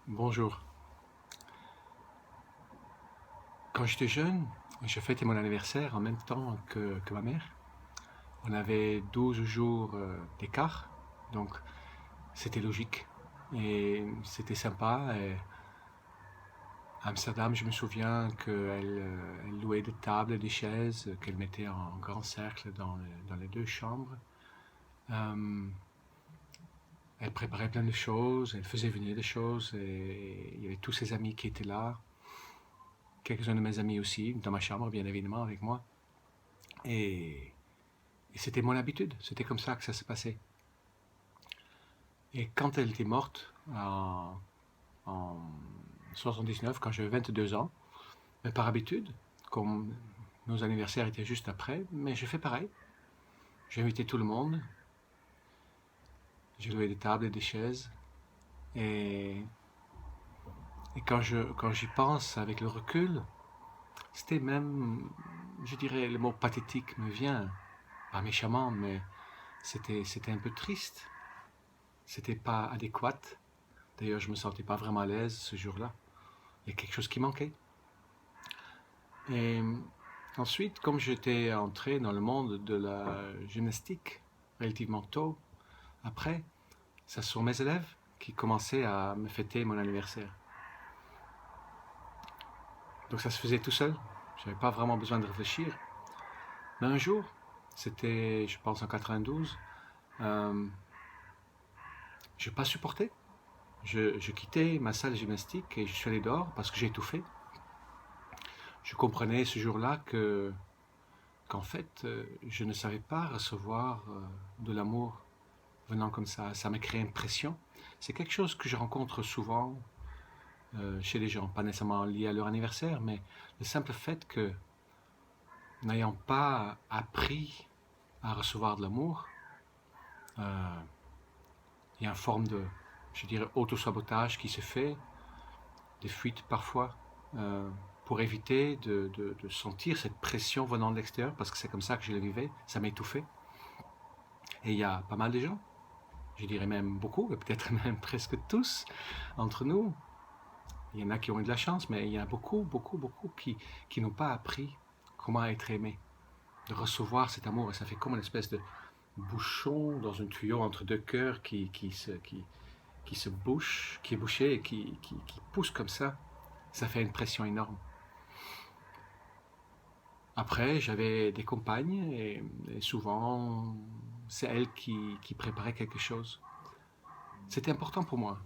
Bonjour. Quand j'étais jeune, je fêtais mon anniversaire en même temps que ma mère. On avait 12 jours d'écart, donc c'était logique et c'était sympa. Et à Amsterdam, je me souviens qu'elle louait des tables et des chaises qu'elle mettait en grand cercle dans les deux chambres. Euh, Elle préparait plein de choses, elle faisait venir des choses et il y avait tous ses amis qui étaient là. Quelques-uns de mes amis aussi, dans ma chambre bien évidemment avec moi. Et Et c'était mon habitude, c'était comme ça que ça se passait. Et quand elle était morte, en 79, quand j'avais 22 ans, mais par habitude, comme nos anniversaires étaient juste après, mais j'ai fait pareil. J'ai invité tout le monde, j'ai loué des tables et des chaises, et, et quand j'y pense avec le recul, c'était même, je dirais, le mot pathétique me vient, pas méchamment, mais c'était un peu triste, c'était pas adéquat. D'ailleurs, je me sentais pas vraiment à l'aise ce jour-là. Il y a quelque chose qui manquait. Et ensuite, comme j'étais entré dans le monde de la gymnastique relativement tôt, après, ce sont mes élèves qui commençaient à me fêter mon anniversaire. Donc ça se faisait tout seul. Je n'avais pas vraiment besoin de réfléchir. Mais un jour, c'était, je pense, en 92, euh, je n'ai pas supporté. Je quittais ma salle de gymnastique et je suis allé dehors parce que j'ai étouffé. Je comprenais ce jour-là qu'en fait, je ne savais pas recevoir de l'amour venant comme ça me crée une pression. C'est quelque chose que je rencontre souvent chez les gens, pas nécessairement lié à leur anniversaire, mais le simple fait que, n'ayant pas appris à recevoir de l'amour, euh, il y a une forme de, je dirais, auto-sabotage qui se fait, des fuites parfois, euh, pour éviter de sentir cette pression venant de l'extérieur, parce que c'est comme ça que je le vivais, ça m'étouffait. Et il y a pas mal de gens, je dirais même beaucoup, et peut-être même presque tous entre nous. Il y en a qui ont eu de la chance, mais il y en a beaucoup, beaucoup, beaucoup qui n'ont pas appris comment être aimé, de recevoir cet amour. Et ça fait comme une espèce de bouchon dans un tuyau entre deux cœurs qui se bouche, qui est bouché et qui pousse comme ça. Ça fait une pression énorme. Après, j'avais des compagnes et souvent, c'est elles qui préparaient quelque chose. C'était important pour moi.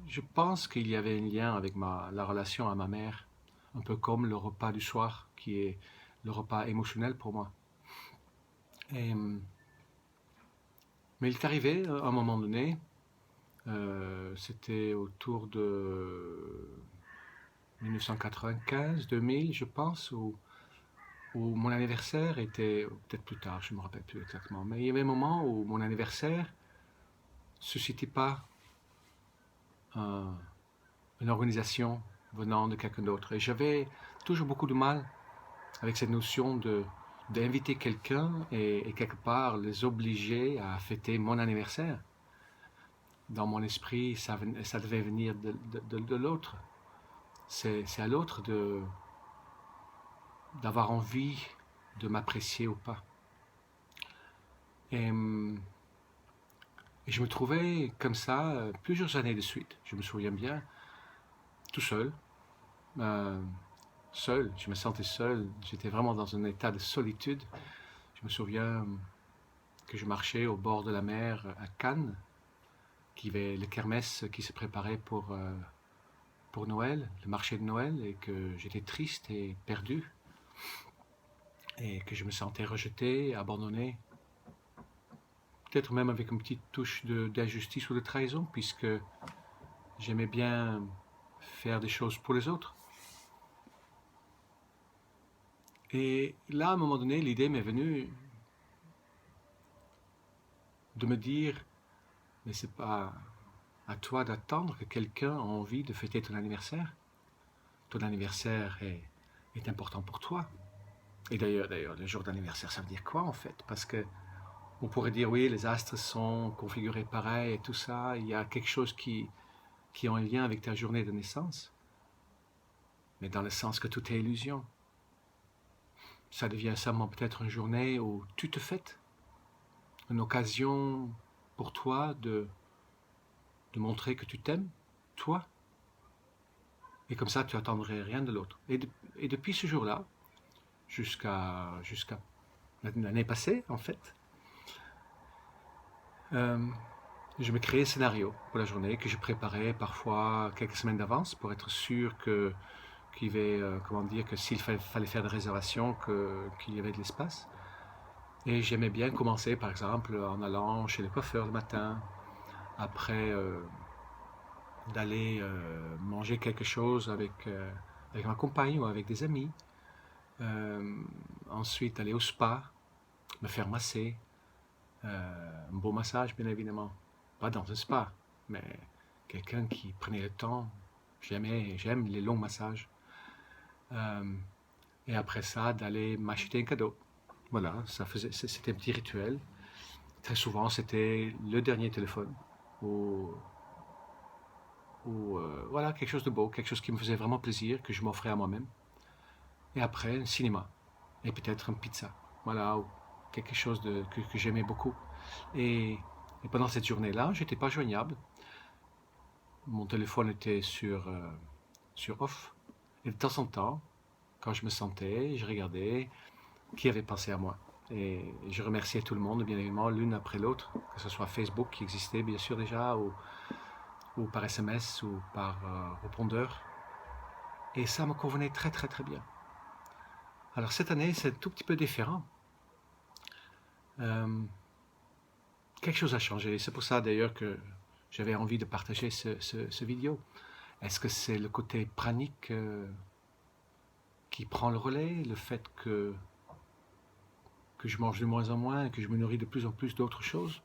Je pense qu'il y avait un lien avec la relation à ma mère, un peu comme le repas du soir, qui est le repas émotionnel pour moi. Et, mais il est arrivé à un moment donné, c'était autour de 1995-2000, je pense, où mon anniversaire était, peut-être plus tard, je ne me rappelle plus exactement, mais il y avait un moment où mon anniversaire ne suscitait pas un, une organisation venant de quelqu'un d'autre. Et j'avais toujours beaucoup de mal avec cette notion d'inviter quelqu'un et quelque part les obliger à fêter mon anniversaire. Dans mon esprit, ça devait venir de l'autre. C'est à l'autre d'avoir envie de m'apprécier ou pas. Et, et je me trouvais comme ça plusieurs années de suite. Je me souviens bien, tout seul, euh, seul. Je me sentais seul. J'étais vraiment dans un état de solitude. Je me souviens que je marchais au bord de la mer à Cannes, qui avait le kermesse qui se préparait pour Noël, le marché de Noël, et que j'étais triste et perdu, et que je me sentais rejeté, abandonné, peut-être même avec une petite touche d'injustice ou de trahison, puisque j'aimais bien faire des choses pour les autres. Et là, à un moment donné, l'idée m'est venue de me dire, mais c'est pas à toi d'attendre que quelqu'un a envie de fêter ton anniversaire. Ton anniversaire est important pour toi. Et d'ailleurs, le jour d'anniversaire, ça veut dire quoi en fait? Parce que on pourrait dire oui, les astres sont configurés pareil et tout ça. Il y a quelque chose qui qui ont un lien avec ta journée de naissance, mais dans le sens que tout est illusion. Ça devient seulement peut-être une journée où tu te fêtes, une occasion pour toi de montrer que tu t'aimes, toi. Et comme ça, tu n'attendrais rien de l'autre. Et depuis ce jour-là, jusqu'à l'année passée, en fait, je me créais un scénario pour la journée que je préparais parfois quelques semaines d'avance pour être sûr que s'il fallait faire des réservations, qu'il y avait de l'espace. Et j'aimais bien commencer, par exemple, en allant chez le coiffeur le matin, après d'aller manger quelque chose avec ma compagne ou avec des amis. Ensuite, aller au spa, me faire masser. Un beau massage, bien évidemment. Pas dans un spa, mais quelqu'un qui prenait le temps. J'aime les longs massages. Et après ça, d'aller m'acheter un cadeau. Voilà, c'était un petit rituel. Très souvent, c'était le dernier téléphone. Ou voilà, quelque chose de beau, quelque chose qui me faisait vraiment plaisir, que je m'offrais à moi-même. Et après, un cinéma. Et peut-être une pizza. Voilà, ou quelque chose que j'aimais beaucoup. Et pendant cette journée-là, je n'étais pas joignable. Mon téléphone était sur off. Et de temps en temps, quand je me sentais, je regardais qui avait pensé à moi. Et je remerciais tout le monde, bien évidemment, l'une après l'autre, que ce soit Facebook qui existait bien sûr déjà, ou par SMS, ou par répondeur. Et ça me convenait très très très bien. Alors cette année, c'est un tout petit peu différent. Quelque chose a changé. C'est pour ça d'ailleurs que j'avais envie de partager ce vidéo. Est-ce que c'est le côté pranique qui prend le relais, le fait que je mange de moins en moins et que je me nourris de plus en plus d'autres choses?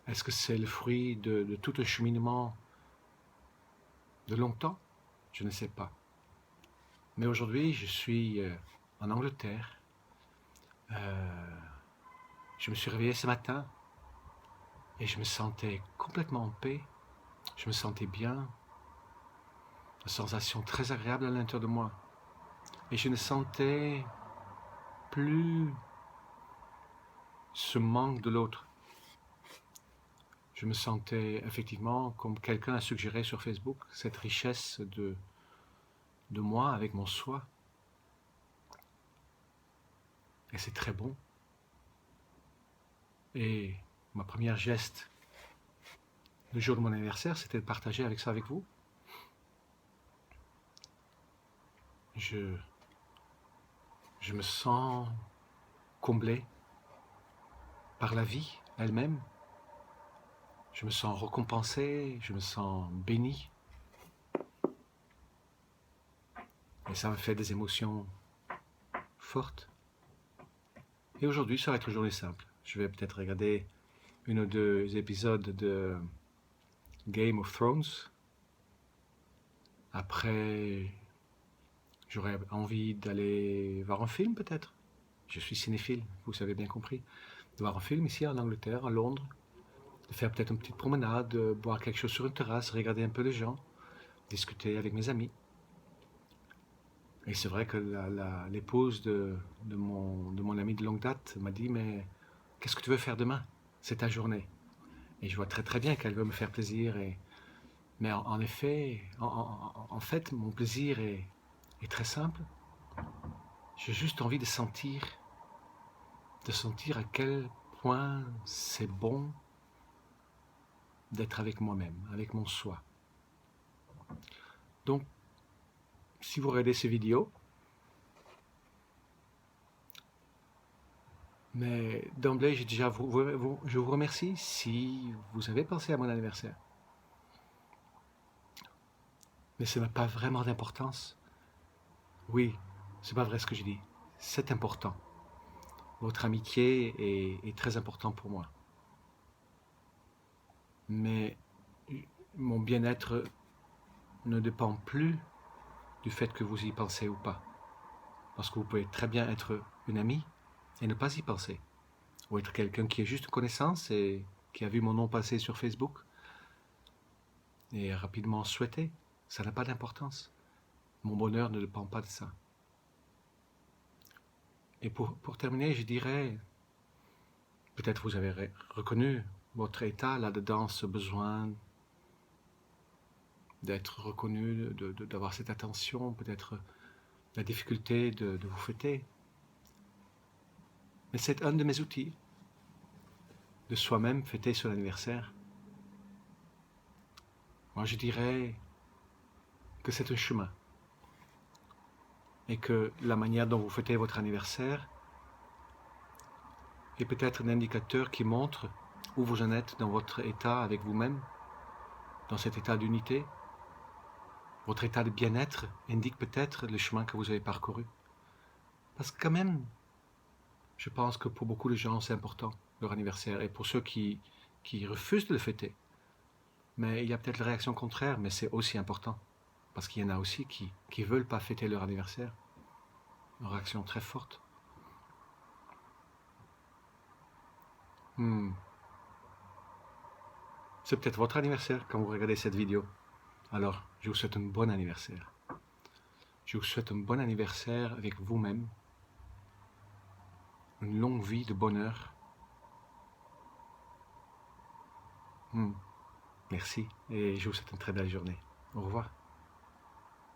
Est-ce que c'est le fruit de tout un cheminement de longtemps? Je ne sais pas. Mais aujourd'hui, je suis en Angleterre. Je me suis réveillé ce matin et je me sentais complètement en paix. Je me sentais bien. Une sensation très agréable à l'intérieur de moi. Et je ne sentais plus ce manque de l'autre. Je me sentais effectivement, comme quelqu'un a suggéré sur Facebook, cette richesse de moi avec mon soi. Et c'est très bon. Et ma première geste le jour de mon anniversaire, c'était de partager ça avec vous. Je me sens comblé par la vie elle-même. Je me sens récompensé, je me sens béni. Et ça me fait des émotions fortes. Et aujourd'hui, ça va être une journée simple. Je vais peut-être regarder une ou deux épisodes de Game of Thrones. Après, j'aurais envie d'aller voir un film peut-être. Je suis cinéphile, vous avez bien compris. De voir un film ici en Angleterre, à Londres. De faire peut-être une petite promenade, de boire quelque chose sur une terrasse, regarder un peu les gens, discuter avec mes amis. Et c'est vrai que l'épouse de mon ami de longue date m'a dit, mais qu'est-ce que tu veux faire demain? C'est ta journée. Et je vois très très bien qu'elle veut me faire plaisir. Mais en effet, en fait, mon plaisir est très simple. J'ai juste envie de sentir à quel point c'est bon d'être avec moi-même, avec mon soi. Donc, si vous regardez ces vidéos, mais d'emblée, je vous remercie si vous avez pensé à mon anniversaire. Mais ça n'a pas vraiment d'importance. Oui, c'est pas vrai ce que je dis. C'est important. Votre amitié est très important pour moi. Mais mon bien-être ne dépend plus du fait que vous y pensez ou pas. Parce que vous pouvez très bien être une amie et ne pas y penser. Ou être quelqu'un qui est juste connaissance et qui a vu mon nom passer sur Facebook. et rapidement souhaiter. Ça n'a pas d'importance. Mon bonheur ne dépend pas de ça. Et pour terminer, je dirais, peut-être vous avez reconnu votre état là-dedans, ce besoin d'être reconnu, d'avoir cette attention, peut-être la difficulté de vous fêter. Mais c'est un de mes outils, de soi-même fêter son anniversaire. Moi, je dirais que c'est un chemin et que la manière dont vous fêtez votre anniversaire est peut-être un indicateur qui montre où vous en êtes dans votre état avec vous-même, dans cet état d'unité. Votre état de bien-être indique peut-être le chemin que vous avez parcouru. Parce que quand même, je pense que pour beaucoup de gens, c'est important, leur anniversaire. Et pour ceux qui refusent de le fêter, mais il y a peut-être la réaction contraire, mais c'est aussi important. Parce qu'il y en a aussi qui ne veulent pas fêter leur anniversaire. Une réaction très forte. C'est peut-être votre anniversaire quand vous regardez cette vidéo. Alors, je vous souhaite un bon anniversaire. Je vous souhaite un bon anniversaire avec vous-même. Une longue vie de bonheur. Merci et je vous souhaite une très belle journée. Au revoir.